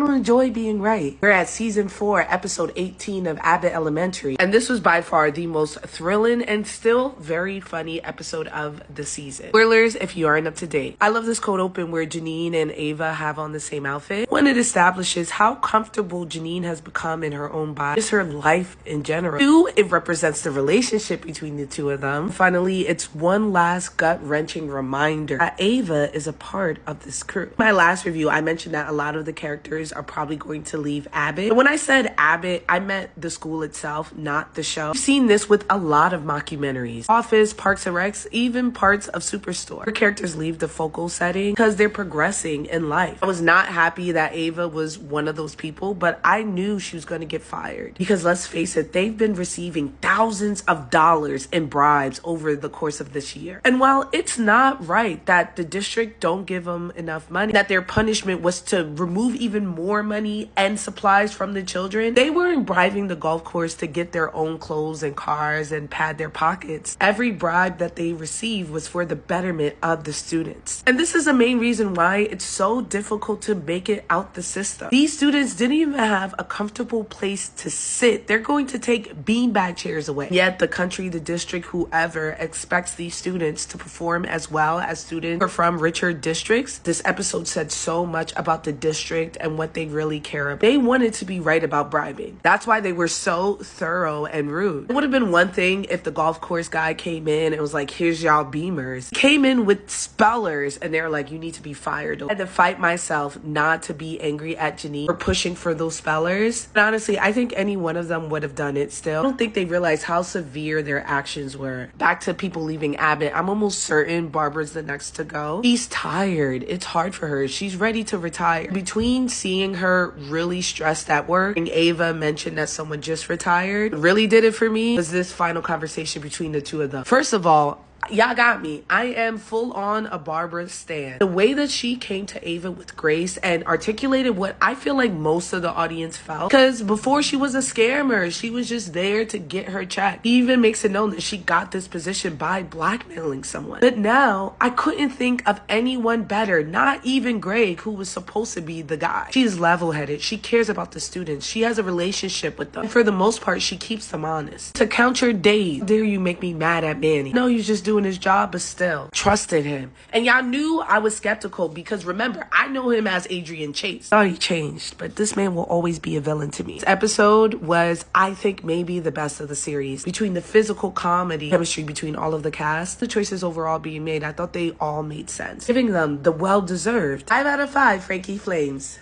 don't enjoy being right. We're at season 4, episode 18 of Abbott Elementary, and this was by far the most thrilling and still very funny episode of the season. Spoilers if you aren't up to date. I love this cold open where Janine and Ava have on the same outfit. One, it establishes how comfortable Janine has become in her own body, just her life in general. 2, it represents the relationship between the two of them. Finally, it's one last gut-wrenching reminder that Ava is a part of this crew. My last review, I mentioned that a lot of the characters are probably going to leave Abbott. But when I said Abbott, I meant the school itself, not the show. I've seen this with a lot of mockumentaries. Office, Parks and Recs, even parts of Superstore. Her characters leave the focal setting because they're progressing in life. I was not happy that Ava was one of those people, but I knew she was going to get fired. Because let's face it, they've been receiving thousands of dollars in bribes over the course of this year. And while it's not right that the district don't give them enough money, that their punishment was to remove even more money and supplies from the children, they weren't bribing the golf course to get their own clothes and cars and pad their pockets. Every bribe that they received was for the betterment of the students. And this is the main reason why it's so difficult to make it out the system. These students didn't even have a comfortable place to sit. They're going to take beanbag chairs away. Yet the country, the district, whoever expects these students to perform as well as students who are from richer districts. This episode said so much about the district and what they really care about. They wanted to be right about bribing. That's why they were so thorough and rude. It would have been one thing if the golf course guy came in and was like, here's y'all beamers. Came in with spellers and they're like, you need to be fired. I had to fight myself not to be angry at Janine for pushing for those spellers. And honestly, I think any one of them would have done it still. I don't think they realized how severe their actions were. Back to people leaving Abbott, I'm almost certain Barbara's the next to go. She's tired. It's hard for her. She's ready to retire. Between seeing her really stressed at work and Ava mentioned that someone just retired, really did it for me was this final conversation between the two of them. First of all, y'all got me. I am full on a Barbara stan. The way that she came to Ava with grace and articulated what I feel like most of the audience felt. Because before she was a scammer, she was just there to get her check. He even makes it known that she got this position by blackmailing someone. But now I couldn't think of anyone better, not even Greg, who was supposed to be the guy. She's level-headed. She cares about the students. She has a relationship with them. And for the most part, she keeps them honest. To count your days, dare you make me mad at Manny? No, you just doing his job, but still trusted him. And y'all knew I was skeptical because remember, I know him as Adrian Chase. Thought he changed, but this man will always be a villain to me. This episode was, I think, maybe the best of the series. Between the physical comedy, chemistry between all of the cast, the choices overall being made, I thought they all made sense. Giving them the well-deserved 5 out of 5 Frankie Flames.